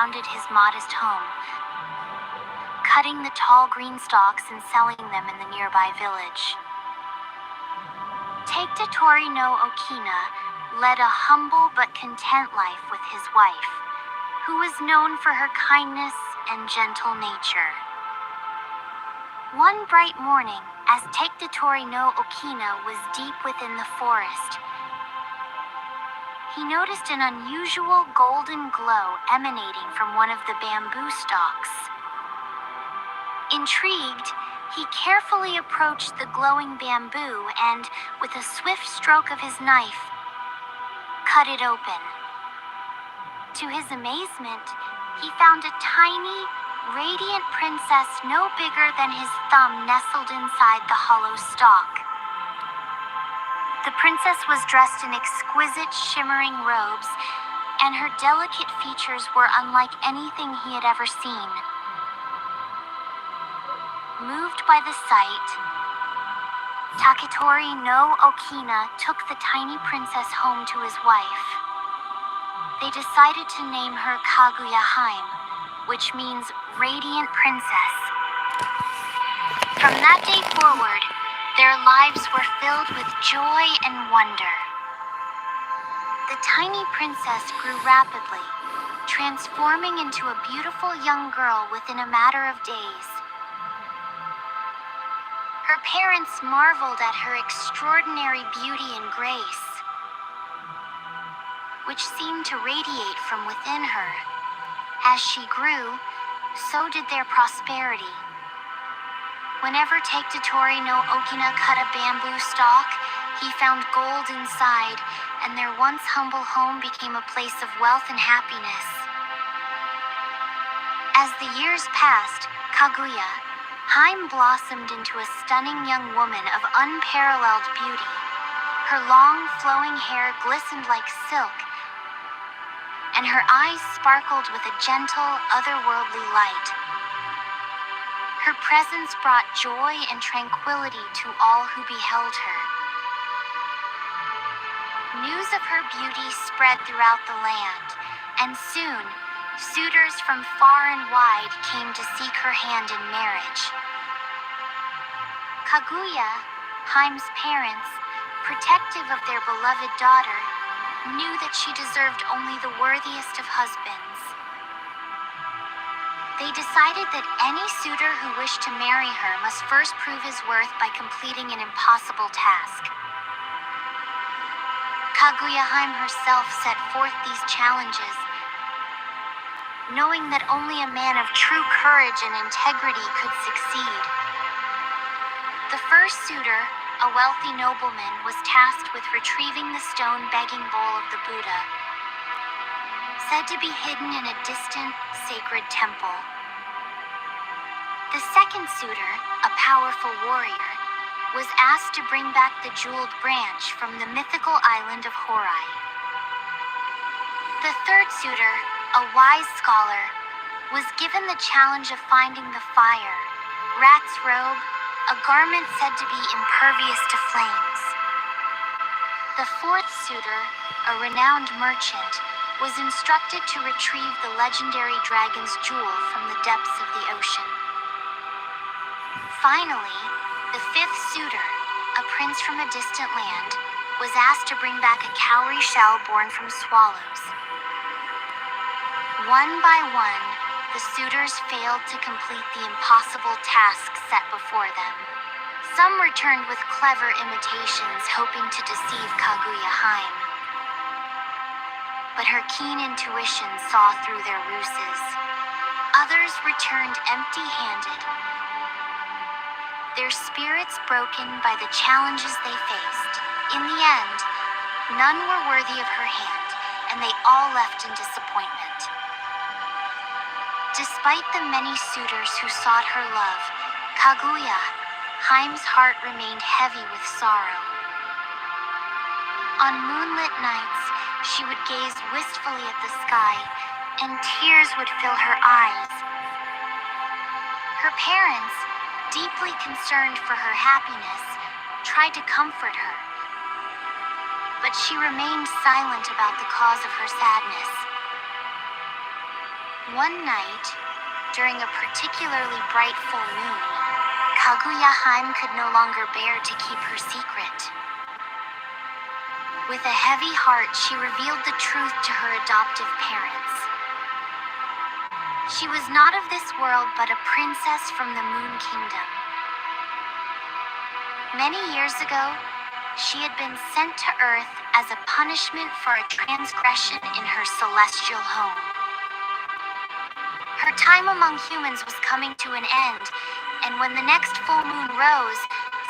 surrounded his modest home, cutting the tall green stalks and selling them in the nearby village. Takedatori no Okina led a humble but content life with his wife, who was known for her kindness and gentle nature. One bright morning, as Takedatori no Okina was deep within the forest, he noticed an unusual golden glow emanating from one of the bamboo stalks. Intrigued, he carefully approached the glowing bamboo and, with a swift stroke of his knife, cut it open. To his amazement, he found a tiny, radiant princess no bigger than his thumb nestled inside the hollow stalk. The princess was dressed in exquisite, shimmering robes, and her delicate features were unlike anything he had ever seen. Moved by the sight, Takedatori no Okina took the tiny princess home to his wife. They decided to name her Kaguya Hime, which means Radiant Princess. From that day forward, their lives were filled with joy and wonder. The tiny princess grew rapidly, transforming into a beautiful young girl within a matter of days. Her parents marveled at her extraordinary beauty and grace, which seemed to radiate from within her. As she grew, so did their prosperity. Whenever Takedatori no Okina cut a bamboo stalk, he found gold inside, and their once humble home became a place of wealth and happiness. As the years passed, Kaguya Hime blossomed into a stunning young woman of unparalleled beauty. Her long, flowing hair glistened like silk, and her eyes sparkled with a gentle, otherworldly light. Her presence brought joy and tranquility to all who beheld her. News of her beauty spread throughout the land, and soon, suitors from far and wide came to seek her hand in marriage. Kaguya, Hime's parents, protective of their beloved daughter, knew that she deserved only the worthiest of husbands. They decided that any suitor who wished to marry her must first prove his worth by completing an impossible task. Kaguya Hime herself set forth these challenges, knowing that only a man of true courage and integrity could succeed. The first suitor, a wealthy nobleman, was tasked with retrieving the stone begging bowl of the Buddha, said to be hidden in a distant, sacred temple. The second suitor, a powerful warrior, was asked to bring back the jeweled branch from the mythical island of Horai. The third suitor, a wise scholar, was given the challenge of finding the fire, rat's robe, a garment said to be impervious to flames. The fourth suitor, a renowned merchant, was instructed to retrieve the legendary dragon's jewel from the depths of the ocean. Finally, the fifth suitor, a prince from a distant land, was asked to bring back a cowrie shell born from swallows. One by one, the suitors failed to complete the impossible task set before them. Some returned with clever imitations, hoping to deceive Kaguya Hime. But her keen intuition saw through their ruses. Others returned empty-handed, their spirits broken by the challenges they faced. In the end, none were worthy of her hand, and they all left in disappointment. Despite the many suitors who sought her love, Kaguya Hime's heart remained heavy with sorrow. On moonlit nights, she would gaze wistfully at the sky, and tears would fill her eyes. Her parents, deeply concerned for her happiness, tried to comfort her, but she remained silent about the cause of her sadness. One night, during a particularly bright full moon, Kaguya Hime could no longer bear to keep her secret. With a heavy heart, she revealed the truth to her adoptive parents. She was not of this world, but a princess from the Moon Kingdom. Many years ago, she had been sent to Earth as a punishment for a transgression in her celestial home. Her time among humans was coming to an end, and when the next full moon rose,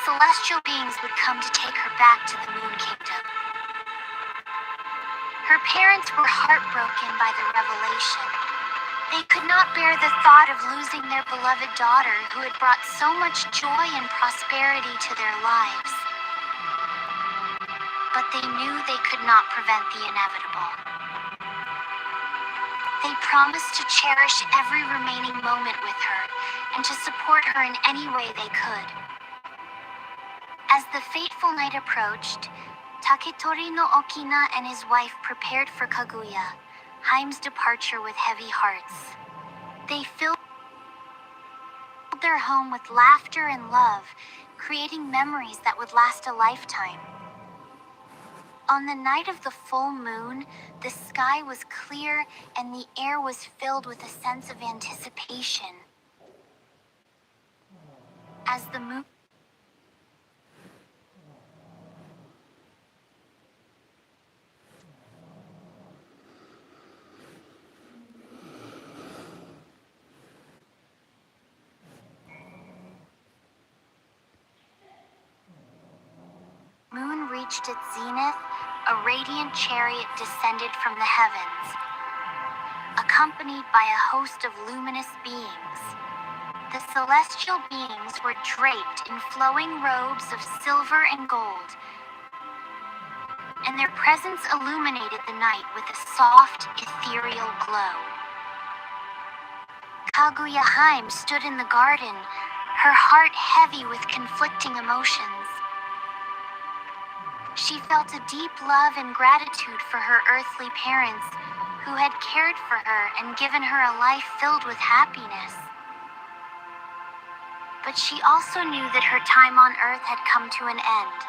celestial beings would come to take her back to the Moon Kingdom. Her parents were heartbroken by the revelation. They could not bear the thought of losing their beloved daughter who had brought so much joy and prosperity to their lives. But they knew they could not prevent the inevitable. They promised to cherish every remaining moment with her and to support her in any way they could. As the fateful night approached, Taketori no Okina and his wife prepared for Kaguya, Hime's departure, with heavy hearts. They filled their home with laughter and love, creating memories that would last a lifetime. On the night of the full moon, the sky was clear and the air was filled with a sense of anticipation. As the moon reached its zenith, a radiant chariot descended from the heavens, accompanied by a host of luminous beings. The celestial beings were draped in flowing robes of silver and gold, and their presence illuminated the night with a soft, ethereal glow. Kaguya Hime stood in the garden, her heart heavy with conflicting emotions. She felt a deep love and gratitude for her earthly parents, who had cared for her and given her a life filled with happiness. But she also knew that her time on Earth had come to an end,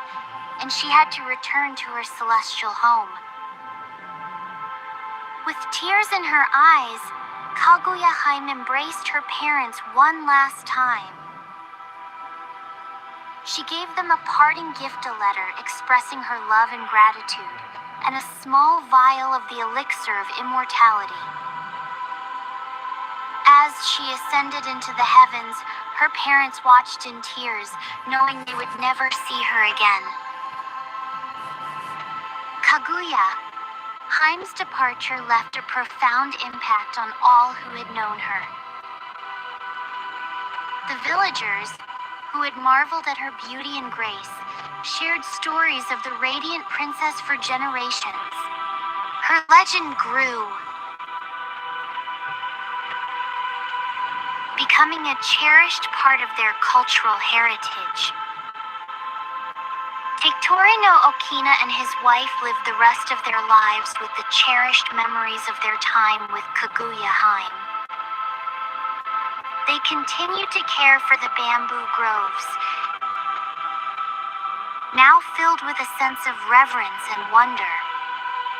and she had to return to her celestial home. With tears in her eyes, Kaguya Hime embraced her parents one last time. She gave them a parting gift, a letter expressing her love and gratitude, and a small vial of the elixir of immortality. As she ascended into the heavens, her parents watched in tears, knowing they would never see her again. Kaguya, Hime's departure left a profound impact on all who had known her. The villagers, who had marveled at her beauty and grace, shared stories of the radiant princess for generations. Her legend grew, becoming a cherished part of their cultural heritage. Taketori no Okina and his wife lived the rest of their lives with the cherished memories of their time with Kaguya Hime. They continued to care for the bamboo groves, now filled with a sense of reverence and wonder.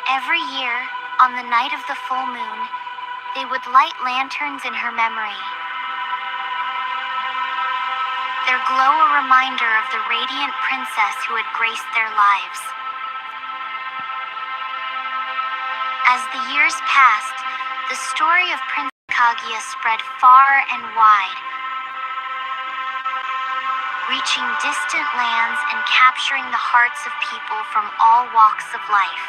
Every year, on the night of the full moon, they would light lanterns in her memory, their glow a reminder of the radiant princess who had graced their lives. As the years passed, the story of Prince Kaguya spread far and wide, reaching distant lands and capturing the hearts of people from all walks of life.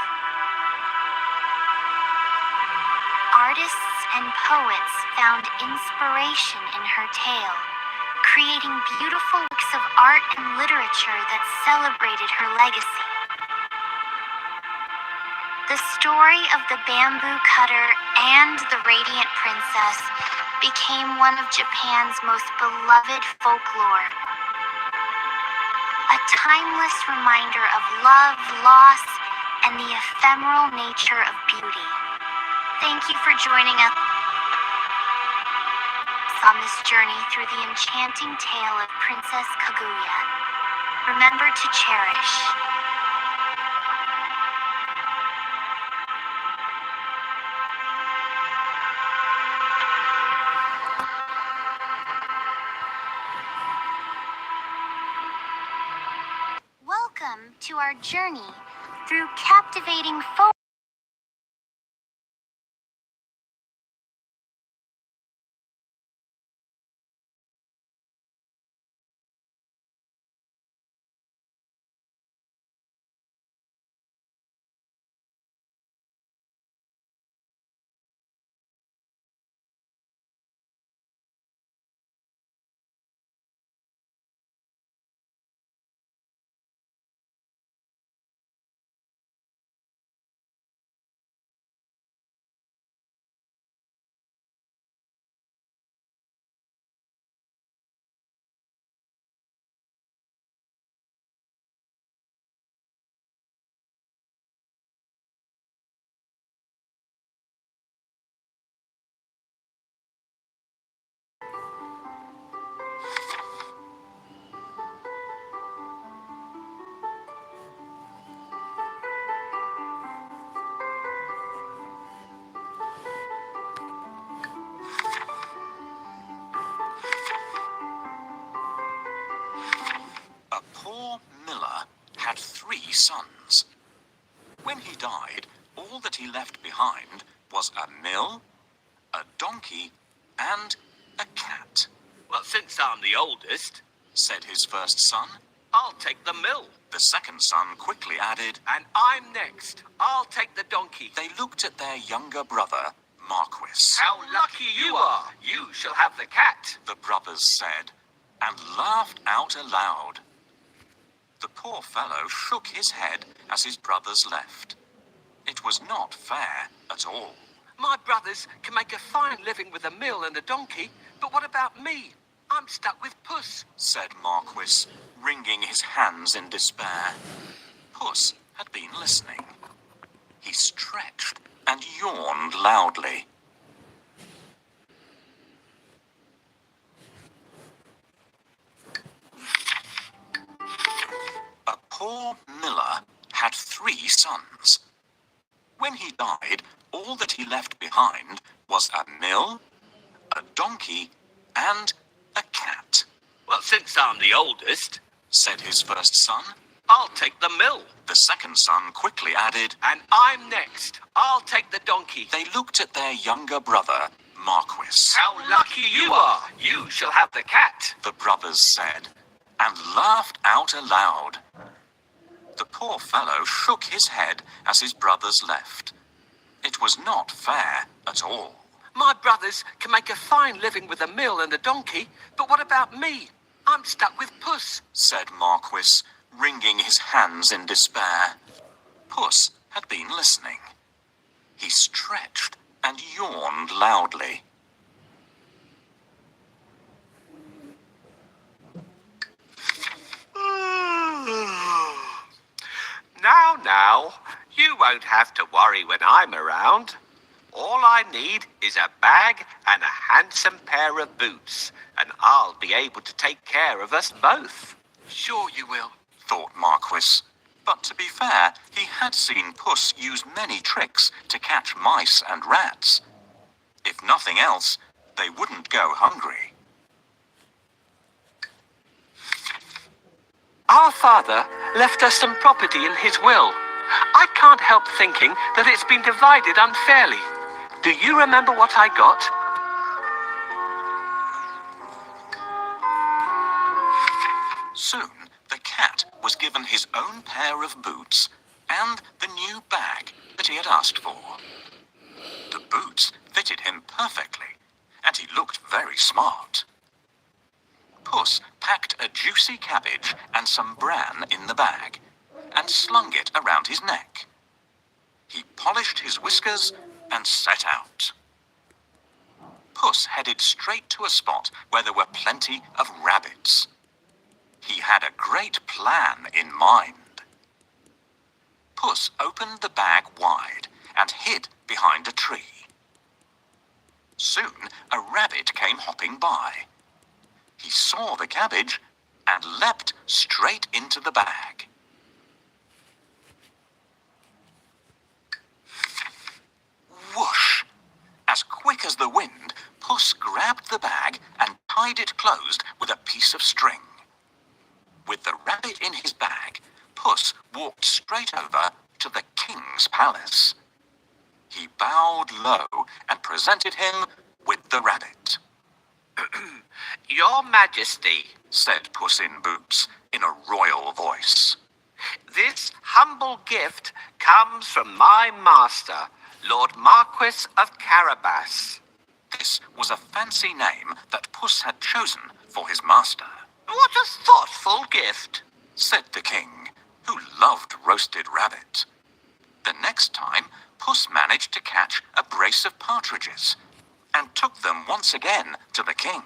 Artists and poets found inspiration in her tale, creating beautiful works of art and literature that celebrated her legacy. The story of the bamboo cutter and the radiant princess became one of Japan's most beloved folklore. A timeless reminder of love, loss, and the ephemeral nature of beauty. Thank you for joining us. on this journey through the enchanting tale of Princess Kaguya. Remember to cherish. Welcome to our journey through captivating folk. A poor miller had 3 sons. When he died, all that he left behind was a mill, a donkey, and a cat. Well, since I'm the oldest, said his first son. I'll take the mill. The second son quickly added, And I'm next. I'll take the donkey. They looked at their younger brother, Marquis. How lucky you are! You shall have the cat. The brothers said, and laughed out aloud. The poor fellow shook his head as his brothers left. It was not fair at all. My brothers can make a fine living with a mill and a donkey, but what about me? I'm stuck with Puss, said Marquis, wringing his hands in despair. Puss had been listening. He stretched and yawned loudly. A poor miller had 3 sons. When he died, all that he left behind was a mill, a donkey, and a cat. Well, since I'm the oldest, said his first son. I'll take the mill. The second son quickly added, And I'm next. I'll take the donkey. They looked at their younger brother, Marquis. How lucky you are! You shall have the cat. The brothers said, and laughed out aloud. The poor fellow shook his head as his brothers left. It was not fair at all. My brothers can make a fine living with a mill and a donkey, but what about me? I'm stuck with Puss, said Marquis, wringing his hands in despair. Puss had been listening. He stretched and yawned loudly. Now, you won't have to worry when I'm around. All I need is a bag and a handsome pair of boots, and I'll be able to take care of us both. Sure you will, thought Marquis. But to be fair, he had seen Puss use many tricks to catch mice and rats. If nothing else, they wouldn't go hungry. Our father left us some property in his will. I can't help thinking that it's been divided unfairly. Do you remember what I got? Soon, the cat was given his own pair of boots and the new bag that he had asked for. The boots fitted him perfectly, and he looked very smart. Puss packed a juicy cabbage and some bran in the bag, and slung it around his neck. He polished his whiskers and set out. Puss headed straight to a spot where there were plenty of rabbits. He had a great plan in mind. Puss opened the bag wide and hid behind a tree. Soon, a rabbit came hopping by. He saw the cabbage and leapt straight into the bag. Whoosh! As quick as the wind, Puss grabbed the bag and tied it closed with a piece of string. With the rabbit in his bag, Puss walked straight over to the king's palace. He bowed low and presented him with the rabbit. Your Majesty, Said Puss in Boots in a royal voice. this humble gift comes from my master, Lord Marquis of Carabas. This was a fancy name that Puss had chosen for his master. What a thoughtful gift, Said the king, who loved roasted rabbit. The next time, Puss managed to catch a brace of partridges and took them once again to the king.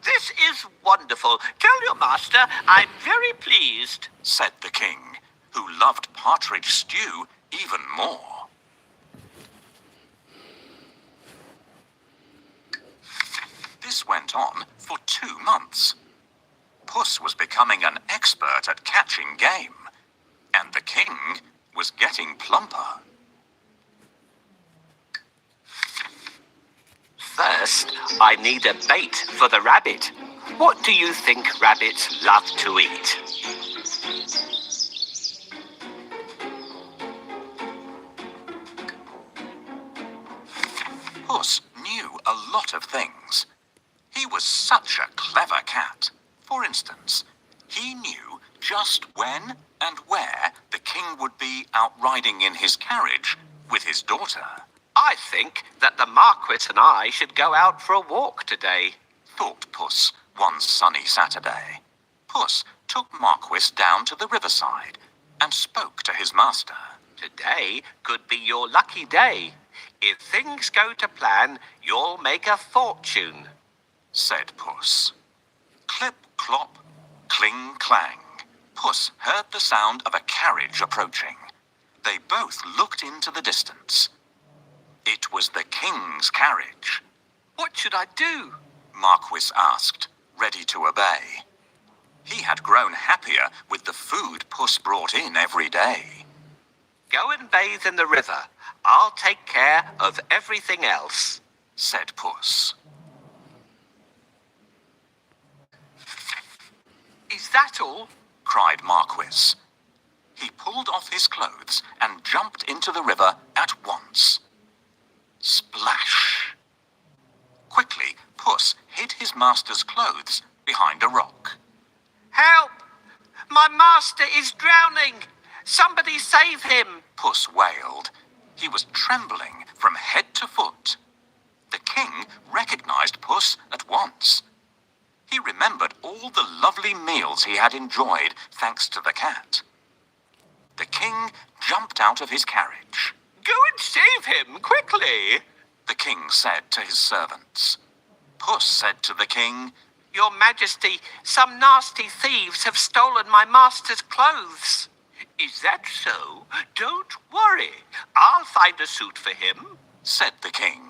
This is wonderful. Tell your master I'm very pleased. Said the king, who loved partridge stew even more. This went on for 2 months. Puss was becoming an expert at catching game, and the king was getting plumper. First, I need a bait for the rabbit. What do you think rabbits love to eat? Puss knew a lot of things. He was such a clever cat. For instance, he knew just when and where the king would be out riding in his carriage with his daughter. I think that the Marquis and I should go out for a walk today. Thought Puss one sunny Saturday. Puss took Marquis down to the riverside and spoke to his master. Today could be your lucky day. If things go to plan, you'll make a fortune. Said Puss. Clip, clop, cling, clang. Puss heard the sound of a carriage approaching. They both looked into the distance. It was the king's carriage. What should I do? Marquis asked, ready to obey. He had grown happier with the food Puss brought in every day. Go and bathe in the river. I'll take care of everything else. Said Puss. Is that all? Cried Marquis. He pulled off his clothes and jumped into the river at once. Splash! Quickly, Puss hid his master's clothes behind a rock. Help! My master is drowning! Somebody save him! Puss wailed. He was trembling from head to foot. The king recognized Puss at once. He remembered all the lovely meals he had enjoyed thanks to the cat. The king jumped out of his carriage. Go and save him, quickly! The king said to his servants. Puss said to the king, Your Majesty, some nasty thieves have stolen my master's clothes. Is that so? Don't worry. I'll find a suit for him. Said the king.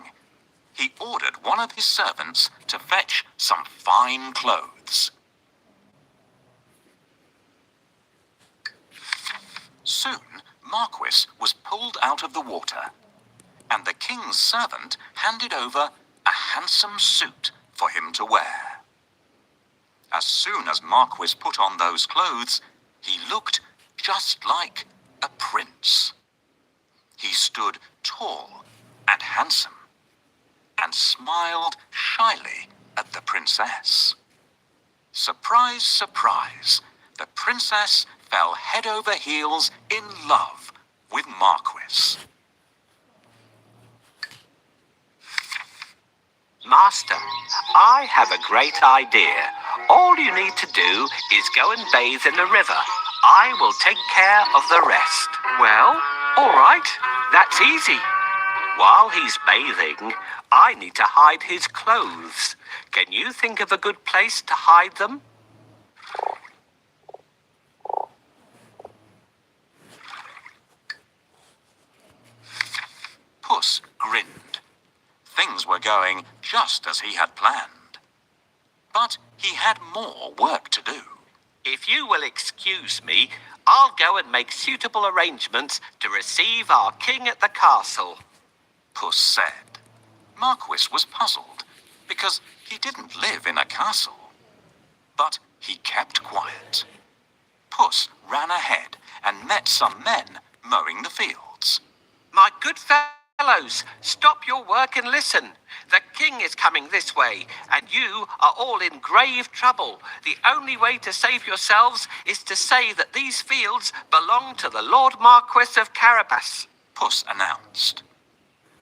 He ordered one of his servants to fetch some fine clothes. Soon, Marquis was pulled out of the water, and the king's servant handed over a handsome suit for him to wear. As soon as Marquis put on those clothes, he looked just like a prince. He stood tall and handsome, and smiled shyly at the princess. Surprise, surprise, the princess fell head over heels in love with Marquis. Master, I have a great idea. All you need to do is go and bathe in the river. I will take care of the rest. Well, all right. That's easy. While he's bathing, I need to hide his clothes. Can you think of a good place to hide them? Puss grinned. Things were going just as he had planned. But he had more work to do. If you will excuse me, I'll go and make suitable arrangements to receive our king at the castle. Puss said. Marquis was puzzled, because he didn't live in a castle. But he kept quiet. Puss ran ahead and met some men mowing the fields. My good fellows, stop your work and listen. The king is coming this way, and you are all in grave trouble. The only way to save yourselves is to say that these fields belong to the Lord Marquis of Carabas. Puss announced.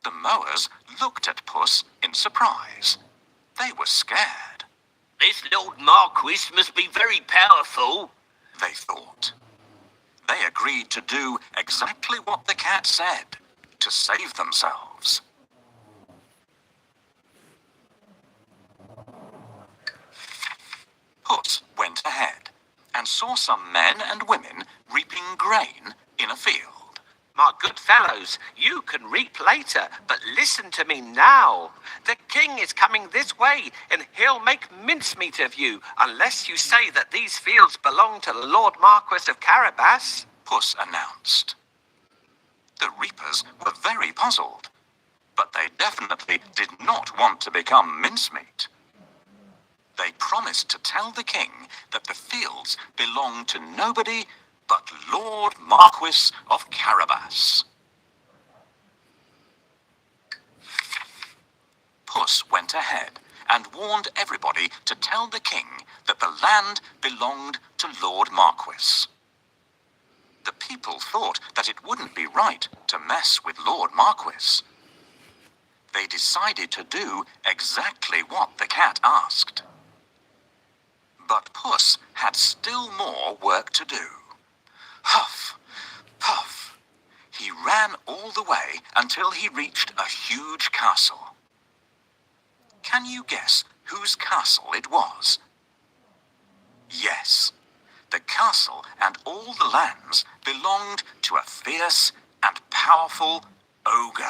The mowers looked at Puss in surprise. They were scared. This Lord Marquis must be very powerful, they thought. They agreed to do exactly what the cat said, to save themselves. Puss went ahead and saw some men and women reaping grain in a field. My good fellows, you can reap later, but listen to me now. The king is coming this way, and he'll make mincemeat of you unless you say that these fields belong to the Lord Marquis of Carabas, Puss announced. The reapers were very puzzled, but they definitely did not want to become mincemeat. They promised to tell the king that the fields belonged to nobody but Lord Marquis of Carabas. Puss went ahead and warned everybody to tell the king that the land belonged to Lord Marquis. The people thought that it wouldn't be right to mess with Lord Marquis. They decided to do exactly what the cat asked. But Puss had still more work to do. Huff, puff. He ran all the way until he reached a huge castle. Can you guess whose castle it was? Yes, the castle and all the lands belonged to a fierce and powerful ogre.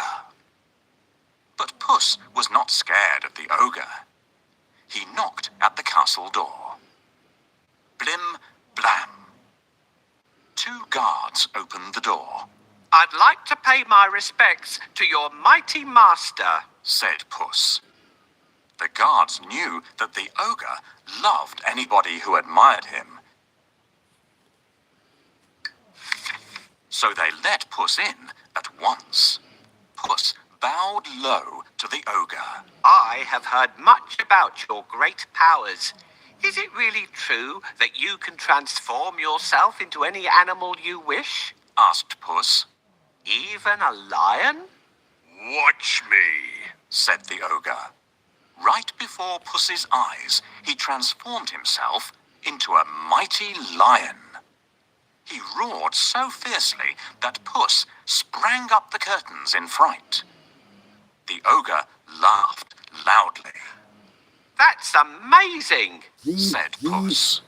But Puss was not scared of the ogre. He knocked at the castle door. Blim, blam. 2 guards opened the door. I'd like to pay my respects to your mighty master, said Puss. The guards knew that the ogre loved anybody who admired him. So they let Puss in at once. Puss bowed low to the ogre. I have heard much about your great powers. Is it really true that you can transform yourself into any animal you wish? Asked Puss. Even a lion? Watch me, said the ogre. Right before Puss's eyes, he transformed himself into a mighty lion. He roared so fiercely that Puss sprang up the curtains in fright. The ogre laughed loudly. That's amazing, said Puss.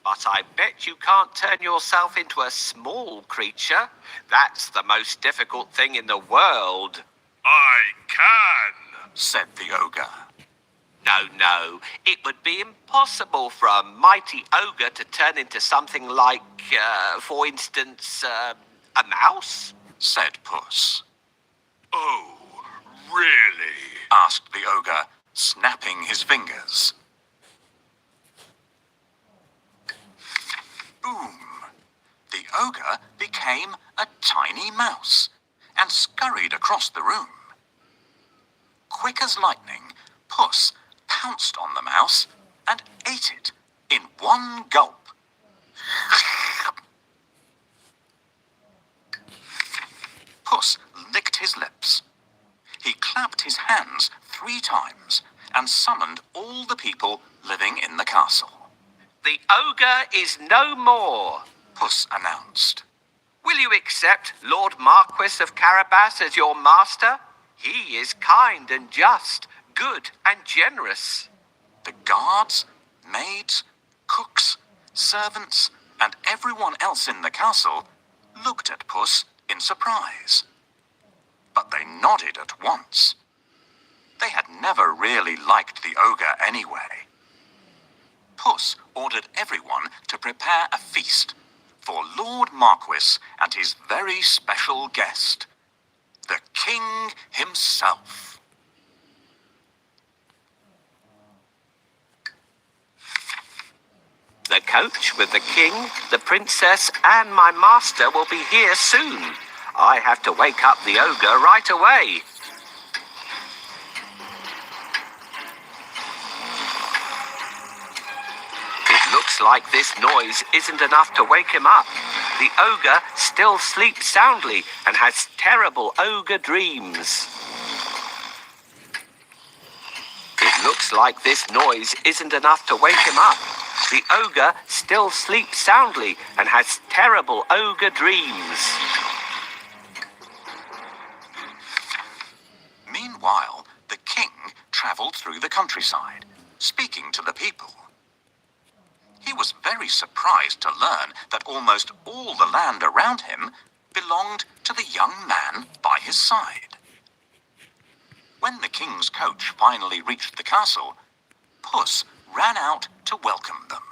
But I bet you can't turn yourself into a small creature. That's the most difficult thing in the world. I can, said the ogre. No, it would be impossible for a mighty ogre to turn into something like, for instance, a mouse, said Puss. Oh, really? Asked the ogre, snapping his fingers. Boom! The ogre became a tiny mouse and scurried across the room. Quick as lightning, Puss pounced on the mouse and ate it in one gulp. Puss licked his lips. He clapped his hands 3 times and summoned all the people living in the castle. The ogre is no more, Puss announced. Will you accept Lord Marquis of Carabas as your master? He is kind and just, good and generous. The guards, maids, cooks, servants, and everyone else in the castle looked at Puss in surprise. But they nodded at once. They had never really liked the ogre anyway. Puss ordered everyone to prepare a feast for Lord Marquis and his very special guest, the king himself. The coach with the king, the princess, and my master will be here soon. I have to wake up the ogre right away. It looks like this noise isn't enough to wake him up. The ogre still sleeps soundly and has terrible ogre dreams. It looks like this noise isn't enough to wake him up. The ogre still sleeps soundly and has terrible ogre dreams. Meanwhile, the king travelled through the countryside, speaking to the people. He was very surprised to learn that almost all the land around him belonged to the young man by his side. When the king's coach finally reached the castle, Puss ran out to welcome them.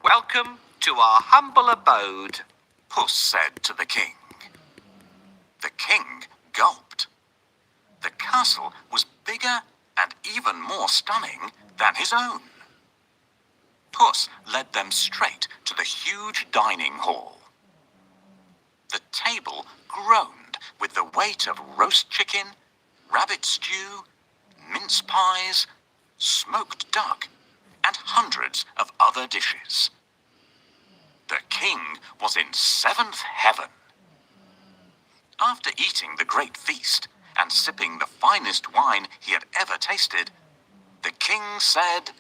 Welcome to our humble abode, Puss said to the king. The king gulped. The castle was bigger and even more stunning than his own. Puss led them straight to the huge dining hall. The table groaned with the weight of roast chicken, rabbit stew, mince pies, smoked duck, and hundreds of other dishes. The king was in seventh heaven. After eating the great feast and sipping the finest wine he had ever tasted, the king said,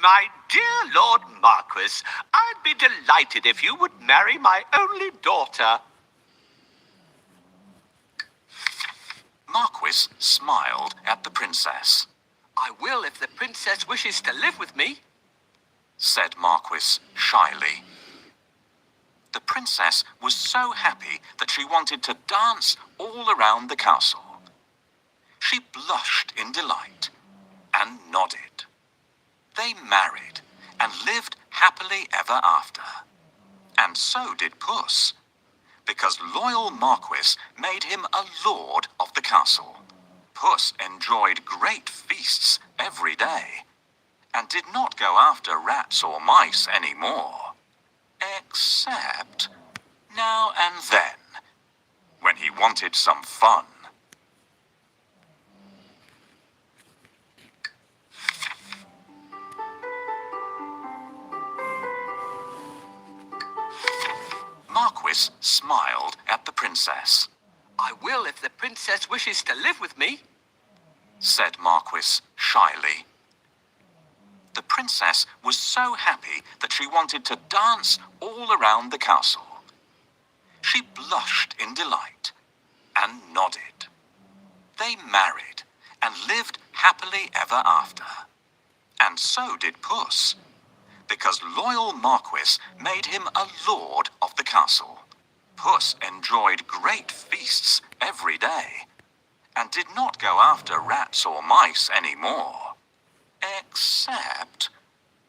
My dear Lord Marquis, I'd be delighted if you would marry my only daughter. Marquis smiled at the princess. I will if the princess wishes to live with me, said Marquis shyly. The princess was so happy that she wanted to dance all around the castle. She blushed in delight and nodded. They married and lived happily ever after. And so did Puss, because loyal Marquis made him a lord of the castle. Puss enjoyed great feasts every day, and did not go after rats or mice any more, except now and then, when he wanted some fun. Marquis smiled at the princess. I will if the princess wishes to live with me, said Marquis shyly. The princess was so happy that she wanted to dance all around the castle. She blushed in delight and nodded. They married and lived happily ever after. And so did Puss, because loyal Marquis made him a lord of the castle. Puss enjoyed great feasts every day, and did not go after rats or mice any more, except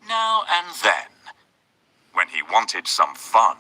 now and then, when he wanted some fun.